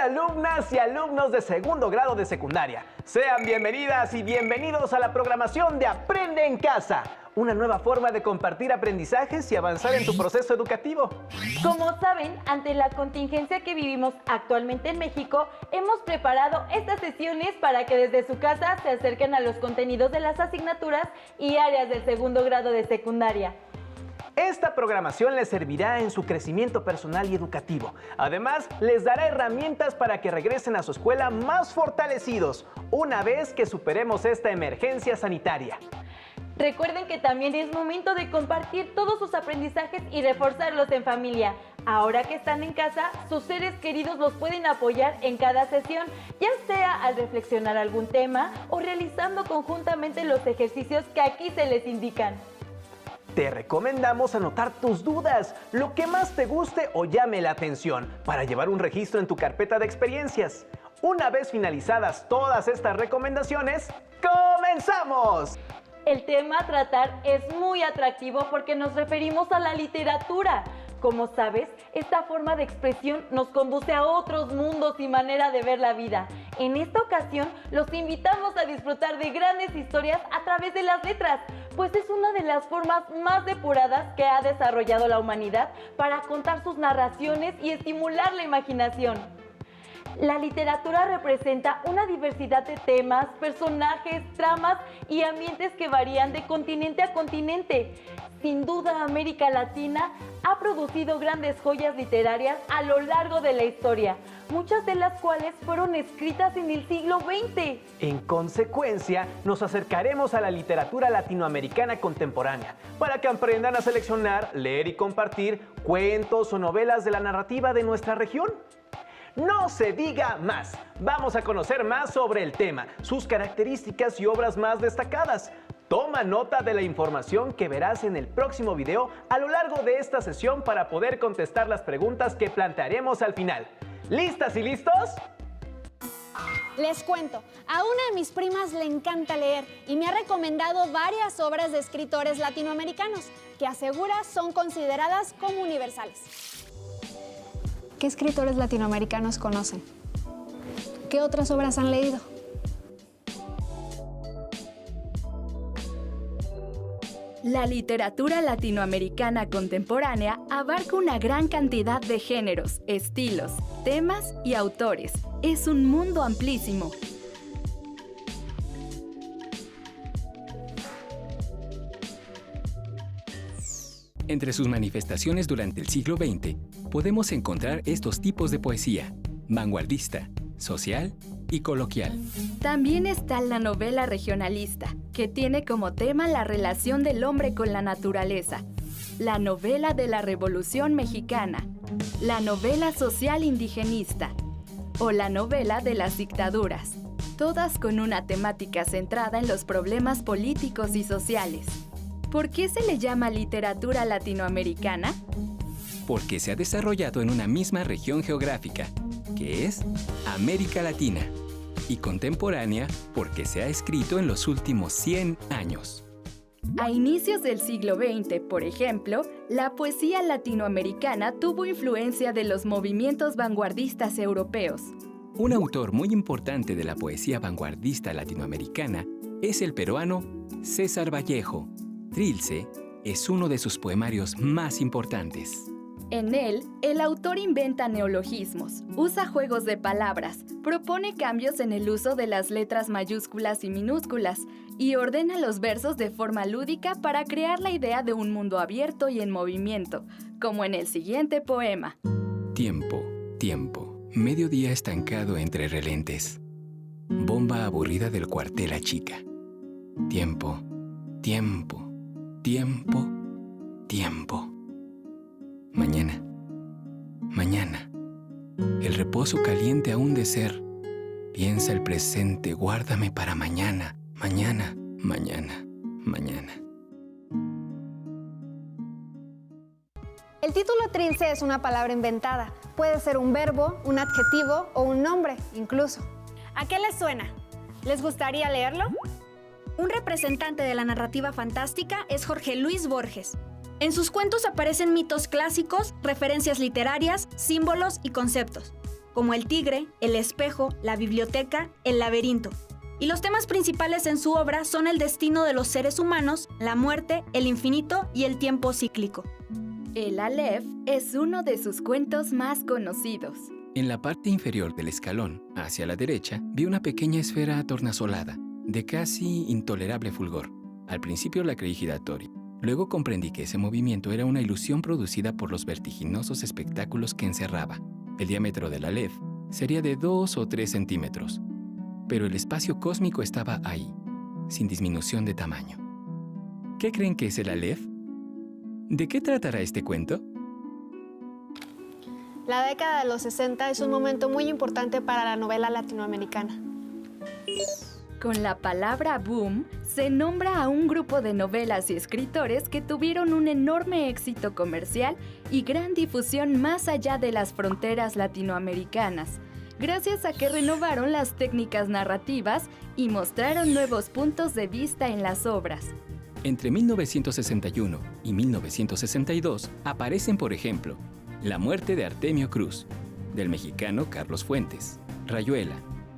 Hola alumnas y alumnos de segundo grado de secundaria. Sean bienvenidas y bienvenidos a la programación de Aprende en Casa. Una nueva forma de compartir aprendizajes y avanzar en tu proceso educativo. Como saben, ante la contingencia que vivimos actualmente en México, hemos preparado estas sesiones para que desde su casa se acerquen a los contenidos de las asignaturas y áreas del segundo grado de secundaria. Esta programación les servirá en su crecimiento personal y educativo. Además, les dará herramientas para que regresen a su escuela más fortalecidos, una vez que superemos esta emergencia sanitaria. Recuerden que también es momento de compartir todos sus aprendizajes y reforzarlos en familia. Ahora que están en casa, sus seres queridos los pueden apoyar en cada sesión, ya sea al reflexionar algún tema o realizando conjuntamente los ejercicios que aquí se les indican. Te recomendamos anotar tus dudas, lo que más te guste o llame la atención, para llevar un registro en tu carpeta de experiencias. Una vez finalizadas todas estas recomendaciones, ¡comenzamos! El tema a tratar es muy atractivo porque nos referimos a la literatura. Como sabes, esta forma de expresión nos conduce a otros mundos y manera de ver la vida. En esta ocasión, los invitamos a disfrutar de grandes historias a través de las letras, pues es una de las formas más depuradas que ha desarrollado la humanidad para contar sus narraciones y estimular la imaginación. La literatura representa una diversidad de temas, personajes, tramas y ambientes que varían de continente a continente. Sin duda, América Latina ha producido grandes joyas literarias a lo largo de la historia, muchas de las cuales fueron escritas en el siglo XX. En consecuencia, nos acercaremos a la literatura latinoamericana contemporánea, para que aprendan a seleccionar, leer y compartir cuentos o novelas de la narrativa de nuestra región. No se diga más. Vamos a conocer más sobre el tema, sus características y obras más destacadas. Toma nota de la información que verás en el próximo video a lo largo de esta sesión para poder contestar las preguntas que plantearemos al final. ¿Listas y listos? Les cuento, a una de mis primas le encanta leer y me ha recomendado varias obras de escritores latinoamericanos que asegura son consideradas como universales. ¿Qué escritores latinoamericanos conocen? ¿Qué otras obras han leído? La literatura latinoamericana contemporánea abarca una gran cantidad de géneros, estilos, temas y autores. Es un mundo amplísimo. Entre sus manifestaciones durante el siglo XX, podemos encontrar estos tipos de poesía: vanguardista, social y coloquial. También está la novela regionalista, que tiene como tema la relación del hombre con la naturaleza, la novela de la Revolución Mexicana, la novela social indigenista o la novela de las dictaduras, todas con una temática centrada en los problemas políticos y sociales. ¿Por qué se le llama literatura latinoamericana? Porque se ha desarrollado en una misma región geográfica, que es América Latina, y contemporánea porque se ha escrito en los últimos 100 años. A inicios del siglo XX, por ejemplo, la poesía latinoamericana tuvo influencia de los movimientos vanguardistas europeos. Un autor muy importante de la poesía vanguardista latinoamericana es el peruano César Vallejo. Trilce es uno de sus poemarios más importantes. En él, el autor inventa neologismos, usa juegos de palabras, propone cambios en el uso de las letras mayúsculas y minúsculas y ordena los versos de forma lúdica para crear la idea de un mundo abierto y en movimiento, como en el siguiente poema. Tiempo, tiempo, mediodía estancado entre relentes. Bomba aburrida del cuartel a chica. Tiempo, tiempo. Tiempo, tiempo. Mañana, mañana. El reposo caliente aún de ser. Piensa el presente, guárdame para mañana, mañana, mañana, mañana. El título Trilce es una palabra inventada. Puede ser un verbo, un adjetivo o un nombre, incluso. ¿A qué les suena? ¿Les gustaría leerlo? Un representante de la narrativa fantástica es Jorge Luis Borges. En sus cuentos aparecen mitos clásicos, referencias literarias, símbolos y conceptos. como el tigre, el espejo, la biblioteca, el laberinto. Y los temas principales en su obra son el destino de los seres humanos, la muerte, el infinito y el tiempo cíclico. El Aleph es uno de sus cuentos más conocidos. En la parte inferior del escalón, hacia la derecha, vi una pequeña esfera tornasolada, de casi intolerable fulgor. Al principio la creí giratoria. Luego comprendí que ese movimiento era una ilusión producida por los vertiginosos espectáculos que encerraba. El diámetro del Aleph sería de 2 o 3 centímetros, pero el espacio cósmico estaba ahí, sin disminución de tamaño. ¿Qué creen que es el Aleph? ¿De qué tratará este cuento? La década de los 60 es un momento muy importante para la novela latinoamericana. Con la palabra boom, se nombra a un grupo de novelas y escritores que tuvieron un enorme éxito comercial y gran difusión más allá de las fronteras latinoamericanas, gracias a que renovaron las técnicas narrativas y mostraron nuevos puntos de vista en las obras. Entre 1961 y 1962 aparecen, por ejemplo, La muerte de Artemio Cruz, del mexicano Carlos Fuentes, Rayuela,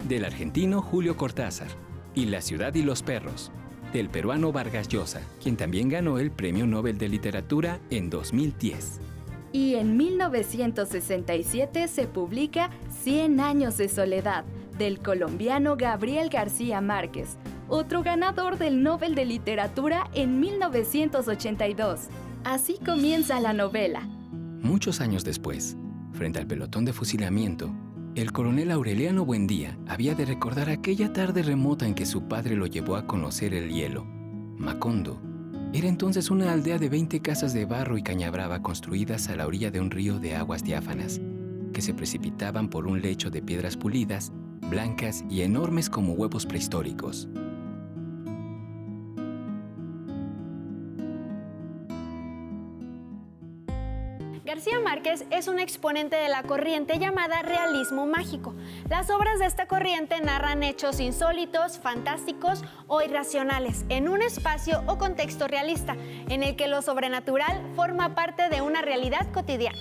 del argentino Julio Cortázar, y La ciudad y los perros, del peruano Vargas Llosa, quien también ganó el Premio Nobel de Literatura en 2010. Y en 1967 se publica 100 años de soledad, del colombiano Gabriel García Márquez, otro ganador del Nobel de Literatura en 1982. Así comienza la novela. Muchos años después, frente al pelotón de fusilamiento, el coronel Aureliano Buendía había de recordar aquella tarde remota en que su padre lo llevó a conocer el hielo. Macondo era entonces una aldea de 20 casas de barro y caña brava construidas a la orilla de un río de aguas diáfanas, que se precipitaban por un lecho de piedras pulidas, blancas y enormes como huevos prehistóricos. García Márquez es un exponente de la corriente llamada realismo mágico. Las obras de esta corriente narran hechos insólitos, fantásticos o irracionales en un espacio o contexto realista, en el que lo sobrenatural forma parte de una realidad cotidiana.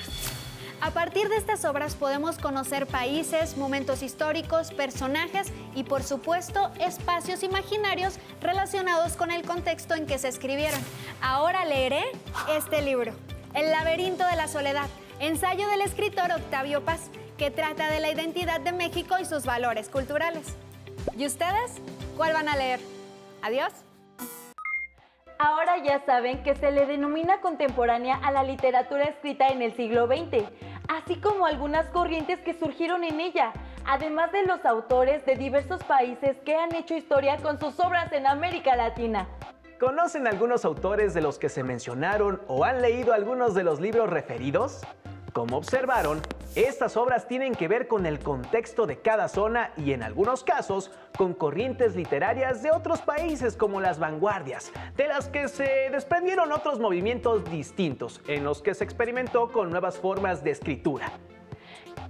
A partir de estas obras podemos conocer países, momentos históricos, personajes y, por supuesto, espacios imaginarios relacionados con el contexto en que se escribieron. Ahora leeré este libro, El laberinto de la soledad, ensayo del escritor Octavio Paz, que trata de la identidad de México y sus valores culturales. ¿Y ustedes? ¿Cuál van a leer? Adiós. Ahora ya saben que se le denomina contemporánea a la literatura escrita en el siglo XX, así como algunas corrientes que surgieron en ella, además de los autores de diversos países que han hecho historia con sus obras en América Latina. ¿Conocen algunos autores de los que se mencionaron o han leído algunos de los libros referidos? Como observaron, estas obras tienen que ver con el contexto de cada zona y en algunos casos con corrientes literarias de otros países como las vanguardias, de las que se desprendieron otros movimientos distintos en los que se experimentó con nuevas formas de escritura.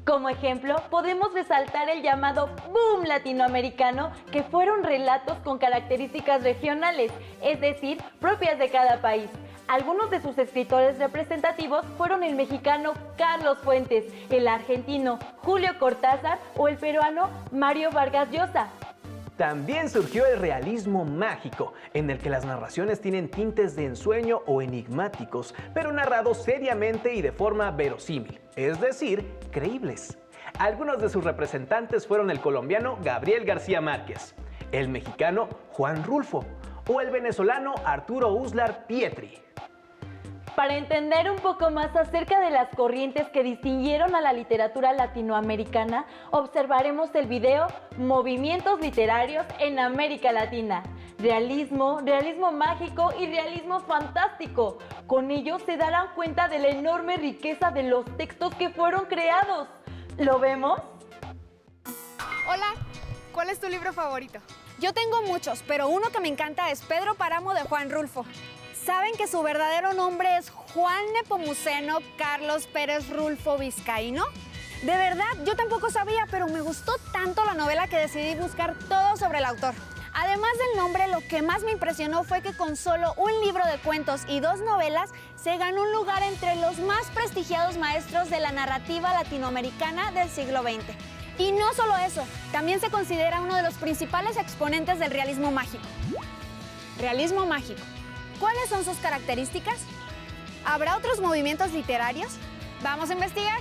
Como ejemplo, podemos resaltar el llamado boom latinoamericano, que fueron relatos con características regionales, es decir, propias de cada país. Algunos de sus escritores representativos fueron el mexicano Carlos Fuentes, el argentino Julio Cortázar o el peruano Mario Vargas Llosa. También surgió el realismo mágico, en el que las narraciones tienen tintes de ensueño o enigmáticos, pero narrados seriamente y de forma verosímil, es decir, creíbles. Algunos de sus representantes fueron el colombiano Gabriel García Márquez, el mexicano Juan Rulfo o el venezolano Arturo Uslar Pietri. Para entender un poco más acerca de las corrientes que distinguieron a la literatura latinoamericana, observaremos el video Movimientos literarios en América Latina. Realismo, realismo mágico y realismo fantástico. Con ello se darán cuenta de la enorme riqueza de los textos que fueron creados. ¿Lo vemos? Hola, ¿cuál es tu libro favorito? Yo tengo muchos, pero uno que me encanta es Pedro Páramo de Juan Rulfo. ¿Saben que su verdadero nombre es Juan Nepomuceno Carlos Pérez Rulfo Vizcaíno? De verdad, yo tampoco sabía, pero me gustó tanto la novela que decidí buscar todo sobre el autor. Además del nombre, lo que más me impresionó fue que con solo un libro de cuentos y 2 novelas, se ganó un lugar entre los más prestigiados maestros de la narrativa latinoamericana del siglo XX. Y no solo eso, también se considera uno de los principales exponentes del realismo mágico. Realismo mágico. ¿Cuáles son sus características? ¿Habrá otros movimientos literarios? ¡Vamos a investigar!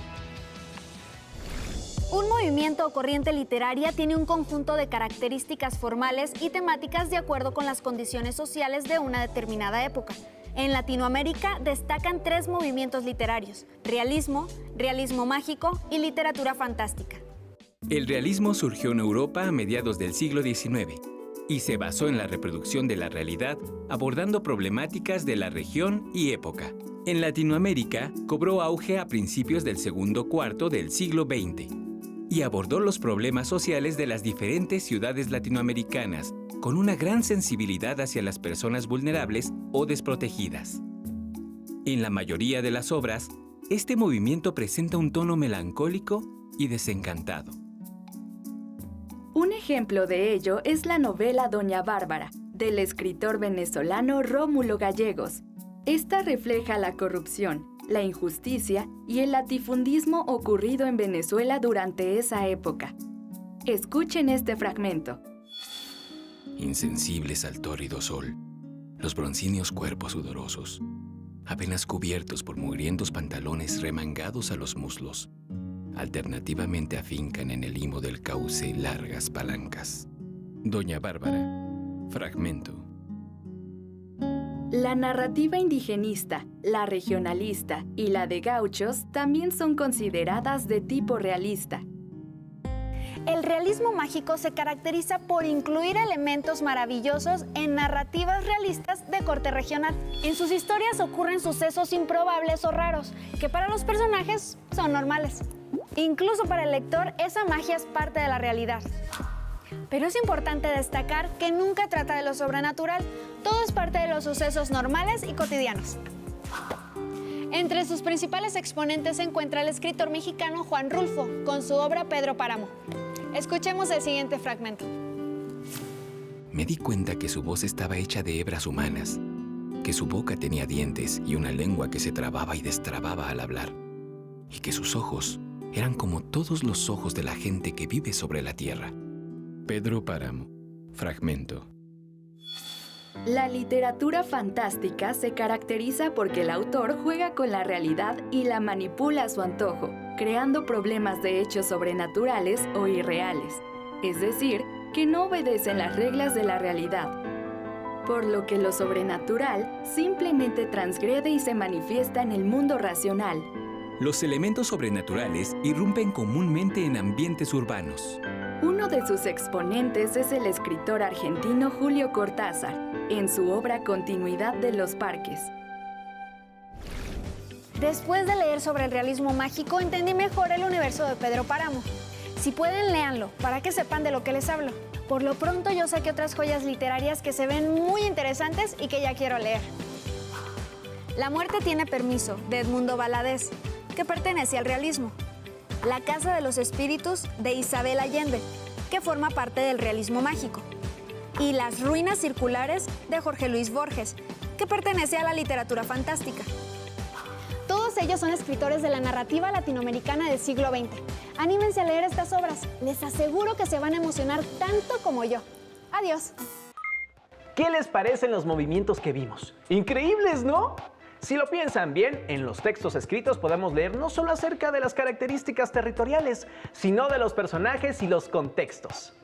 Un movimiento o corriente literaria tiene un conjunto de características formales y temáticas de acuerdo con las condiciones sociales de una determinada época. En Latinoamérica destacan 3 movimientos literarios: realismo, realismo mágico y literatura fantástica. El realismo surgió en Europa a mediados del siglo XIX y se basó en la reproducción de la realidad, abordando problemáticas de la región y época. En Latinoamérica cobró auge a principios del segundo cuarto del siglo XX y abordó los problemas sociales de las diferentes ciudades latinoamericanas con una gran sensibilidad hacia las personas vulnerables o desprotegidas. En la mayoría de las obras, este movimiento presenta un tono melancólico y desencantado. Un ejemplo de ello es la novela Doña Bárbara, del escritor venezolano Rómulo Gallegos. Esta refleja la corrupción, la injusticia y el latifundismo ocurrido en Venezuela durante esa época. Escuchen este fragmento. Insensibles al tórrido sol, los broncíneos cuerpos sudorosos, apenas cubiertos por mugrientos pantalones remangados a los muslos, alternativamente afincan en el limo del cauce largas palancas. Doña Bárbara, fragmento. La narrativa indigenista, la regionalista y la de gauchos también son consideradas de tipo realista. El realismo mágico se caracteriza por incluir elementos maravillosos en narrativas realistas de corte regional. En sus historias ocurren sucesos improbables o raros, que para los personajes son normales. Incluso para el lector, esa magia es parte de la realidad. Pero es importante destacar que nunca trata de lo sobrenatural, todo es parte de los sucesos normales y cotidianos. Entre sus principales exponentes se encuentra el escritor mexicano Juan Rulfo, con su obra Pedro Páramo. Escuchemos el siguiente fragmento. Me di cuenta que su voz estaba hecha de hebras humanas, que su boca tenía dientes y una lengua que se trababa y destrababa al hablar, y que sus ojos eran como todos los ojos de la gente que vive sobre la tierra. Pedro Páramo, fragmento. La literatura fantástica se caracteriza porque el autor juega con la realidad y la manipula a su antojo, creando problemas de hechos sobrenaturales o irreales, es decir, que no obedecen las reglas de la realidad, por lo que lo sobrenatural simplemente transgrede y se manifiesta en el mundo racional. Los elementos sobrenaturales irrumpen comúnmente en ambientes urbanos. Uno de sus exponentes es el escritor argentino Julio Cortázar, en su obra Continuidad de los Parques. Después de leer sobre el realismo mágico, entendí mejor el universo de Pedro Páramo. Si pueden, léanlo, para que sepan de lo que les hablo. Por lo pronto, yo saqué otras joyas literarias que se ven muy interesantes y que ya quiero leer. La muerte tiene permiso, de Edmundo Valadez, que pertenece al realismo. La casa de los espíritus, de Isabel Allende, que forma parte del realismo mágico. Y Las ruinas circulares, de Jorge Luis Borges, que pertenece a la literatura fantástica. Todos ellos son escritores de la narrativa latinoamericana del siglo XX. Anímense a leer estas obras. Les aseguro que se van a emocionar tanto como yo. Adiós. ¿Qué les parecen los movimientos que vimos? ¡Increíbles!, ¿no? Si lo piensan bien, en los textos escritos podemos leer no solo acerca de las características territoriales, sino de los personajes y los contextos.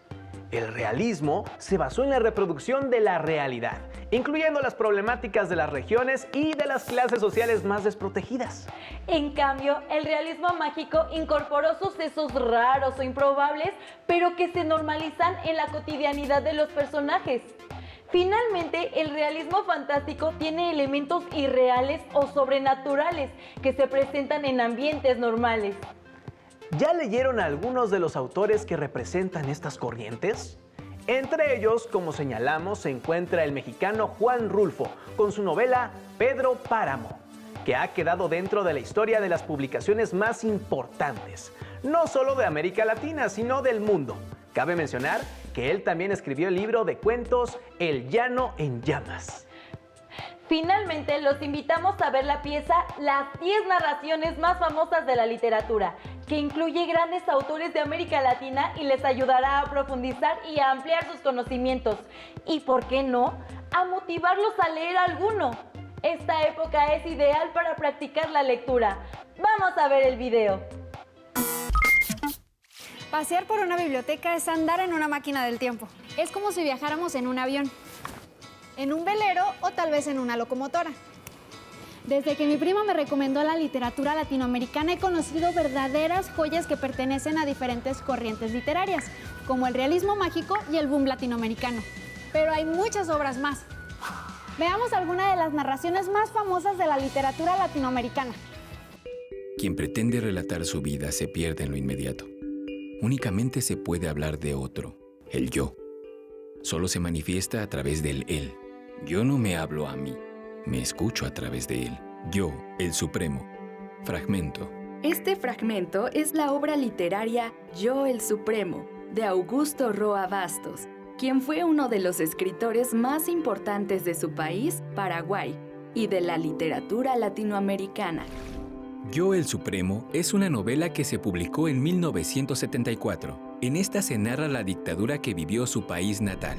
El realismo se basó en la reproducción de la realidad, incluyendo las problemáticas de las regiones y de las clases sociales más desprotegidas. En cambio, el realismo mágico incorporó sucesos raros o improbables, pero que se normalizan en la cotidianidad de los personajes. Finalmente, el realismo fantástico tiene elementos irreales o sobrenaturales que se presentan en ambientes normales. ¿Ya leyeron a algunos de los autores que representan estas corrientes? Entre ellos, como señalamos, se encuentra el mexicano Juan Rulfo, con su novela Pedro Páramo, que ha quedado dentro de la historia de las publicaciones más importantes, no solo de América Latina, sino del mundo. Cabe mencionar que él también escribió el libro de cuentos El llano en llamas. Finalmente, los invitamos a ver la pieza Las 10 narraciones más famosas de la literatura, que incluye grandes autores de América Latina y les ayudará a profundizar y a ampliar sus conocimientos. Y, ¿por qué no?, a motivarlos a leer alguno. Esta época es ideal para practicar la lectura. Vamos a ver el video. Pasear por una biblioteca es andar en una máquina del tiempo. Es como si viajáramos en un avión, en un velero o tal vez en una locomotora. Desde que mi prima me recomendó la literatura latinoamericana he conocido verdaderas joyas que pertenecen a diferentes corrientes literarias, como el realismo mágico y el boom latinoamericano. Pero hay muchas obras más. Veamos algunas de las narraciones más famosas de la literatura latinoamericana. Quien pretende relatar su vida se pierde en lo inmediato. Únicamente se puede hablar de otro, el yo. Solo se manifiesta a través del él. Yo no me hablo a mí, me escucho a través de él. Yo, el Supremo. Fragmento. Este fragmento es la obra literaria Yo, el Supremo, de Augusto Roa Bastos, quien fue uno de los escritores más importantes de su país, Paraguay, y de la literatura latinoamericana. Yo, el Supremo es una novela que se publicó en 1974. En esta se narra la dictadura que vivió su país natal.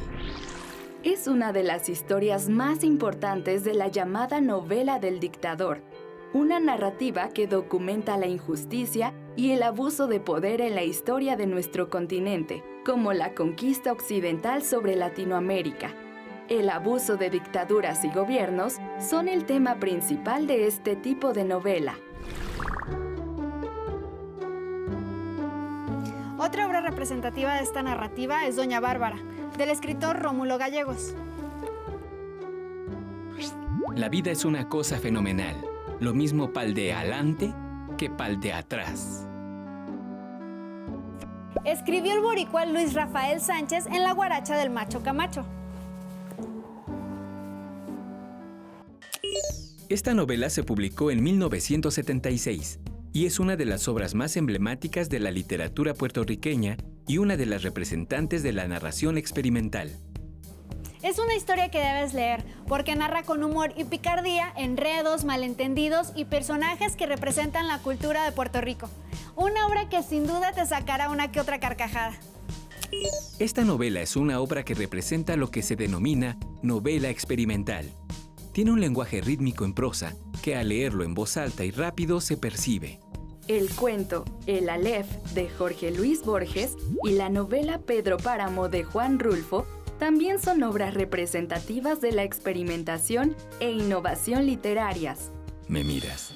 Es una de las historias más importantes de la llamada novela del dictador, una narrativa que documenta la injusticia y el abuso de poder en la historia de nuestro continente, como la conquista occidental sobre Latinoamérica. El abuso de dictaduras y gobiernos son el tema principal de este tipo de novela. Otra obra representativa de esta narrativa es Doña Bárbara, del escritor Rómulo Gallegos. La vida es una cosa fenomenal. Lo mismo pa'l de adelante que pa'l de atrás. Escribió el boricua Luis Rafael Sánchez en La Guaracha del Macho Camacho. Esta novela se publicó en 1976 y es una de las obras más emblemáticas de la literatura puertorriqueña y una de las representantes de la narración experimental. Es una historia que debes leer, porque narra con humor y picardía enredos, malentendidos y personajes que representan la cultura de Puerto Rico. Una obra que sin duda te sacará una que otra carcajada. Esta novela es una obra que representa lo que se denomina novela experimental. Tiene un lenguaje rítmico en prosa que al leerlo en voz alta y rápido se percibe. El cuento El Aleph de Jorge Luis Borges y la novela Pedro Páramo de Juan Rulfo también son obras representativas de la experimentación e innovación literarias. Me miras.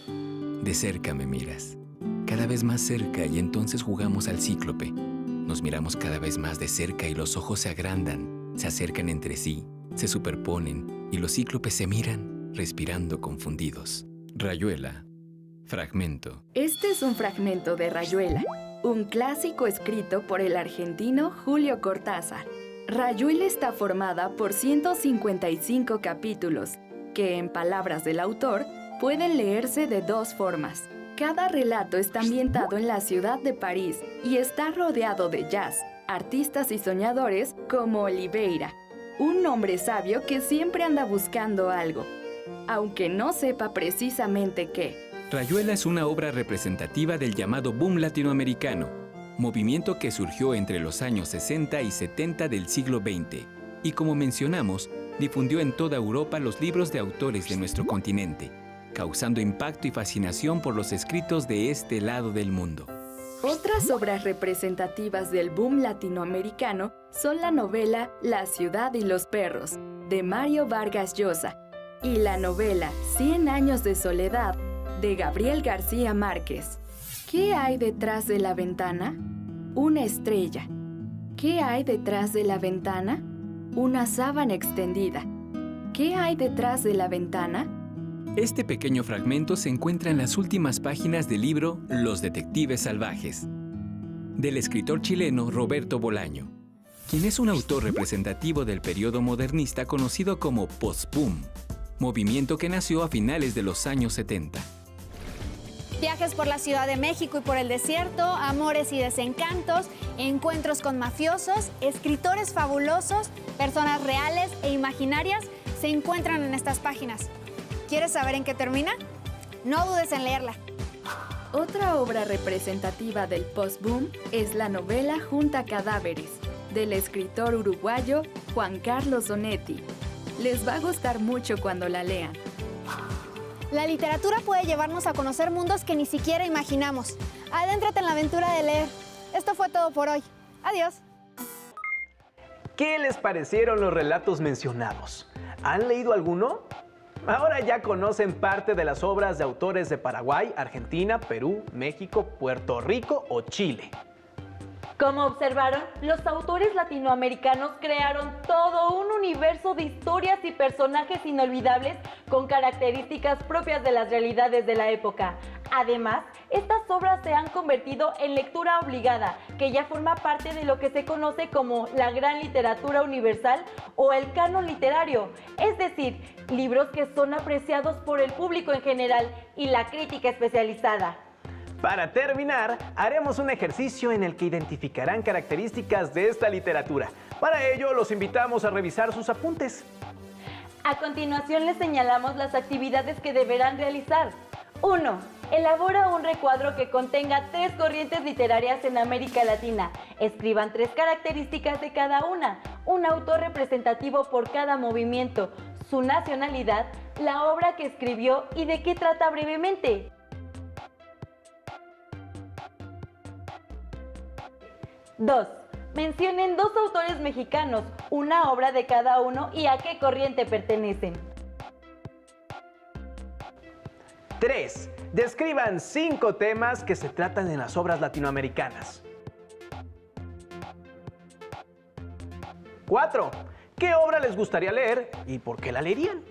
De cerca me miras. Cada vez más cerca y entonces jugamos al cíclope. Nos miramos cada vez más de cerca y los ojos se agrandan, se acercan entre sí, se superponen y los cíclopes se miran, respirando confundidos. Rayuela. Fragmento. Este es un fragmento de Rayuela, un clásico escrito por el argentino Julio Cortázar. Rayuela está formada por 155 capítulos, que en palabras del autor pueden leerse de dos formas. Cada relato está ambientado en la ciudad de París y está rodeado de jazz, artistas y soñadores como Oliveira, un hombre sabio que siempre anda buscando algo, aunque no sepa precisamente qué. Rayuela es una obra representativa del llamado boom latinoamericano, movimiento que surgió entre los años 60 y 70 del siglo XX y, como mencionamos, difundió en toda Europa los libros de autores de nuestro continente, causando impacto y fascinación por los escritos de este lado del mundo. Otras obras representativas del boom latinoamericano son la novela La ciudad y los perros, de Mario Vargas Llosa, y la novela 100 años de soledad, de Gabriel García Márquez. ¿Qué hay detrás de la ventana? Una estrella. ¿Qué hay detrás de la ventana? Una sábana extendida. ¿Qué hay detrás de la ventana? Este pequeño fragmento se encuentra en las últimas páginas del libro Los detectives salvajes, del escritor chileno Roberto Bolaño, quien es un autor representativo del periodo modernista conocido como post-boom, movimiento que nació a finales de los años 70. Viajes por la Ciudad de México y por el desierto, amores y desencantos, encuentros con mafiosos, escritores fabulosos, personas reales e imaginarias se encuentran en estas páginas. ¿Quieres saber en qué termina? No dudes en leerla. Otra obra representativa del post-boom es la novela Junta Cadáveres, del escritor uruguayo Juan Carlos Onetti. Les va a gustar mucho cuando la lean. La literatura puede llevarnos a conocer mundos que ni siquiera imaginamos. Adéntrate en la aventura de leer. Esto fue todo por hoy. Adiós. ¿Qué les parecieron los relatos mencionados? ¿Han leído alguno? Ahora ya conocen parte de las obras de autores de Paraguay, Argentina, Perú, México, Puerto Rico o Chile. Como observaron, los autores latinoamericanos crearon todo un universo de historias y personajes inolvidables con características propias de las realidades de la época. Además, estas obras se han convertido en lectura obligada, que ya forma parte de lo que se conoce como la gran literatura universal o el canon literario, es decir, libros que son apreciados por el público en general y la crítica especializada. Para terminar, haremos un ejercicio en el que identificarán características de esta literatura. Para ello, los invitamos a revisar sus apuntes. A continuación les señalamos las actividades que deberán realizar. 1. Elabora un recuadro que contenga 3 corrientes literarias en América Latina. Escriban 3 características de cada una, un autor representativo por cada movimiento, su nacionalidad, la obra que escribió y de qué trata brevemente. 2. Mencionen 2 autores mexicanos, una obra de cada uno y a qué corriente pertenecen. 3. Describan 5 temas que se tratan en las obras latinoamericanas. 4. ¿Qué obra les gustaría leer y por qué la leerían?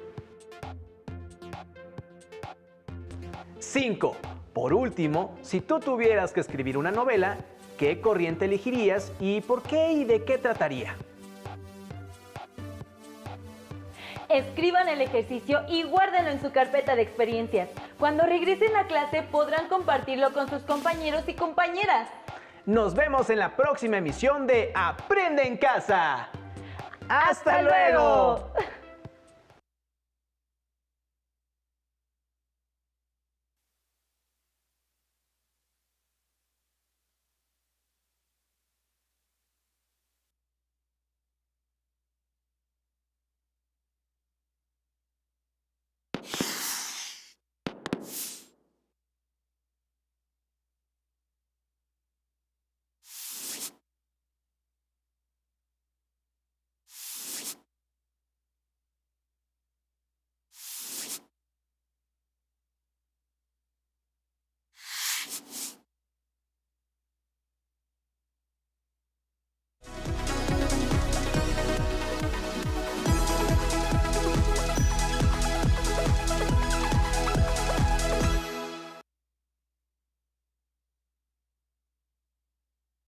5. Por último, si tú tuvieras que escribir una novela, ¿qué corriente elegirías y por qué y de qué trataría? Escriban el ejercicio y guárdenlo en su carpeta de experiencias. Cuando regresen a clase podrán compartirlo con sus compañeros y compañeras. Nos vemos en la próxima emisión de Aprende en Casa. ¡Hasta luego!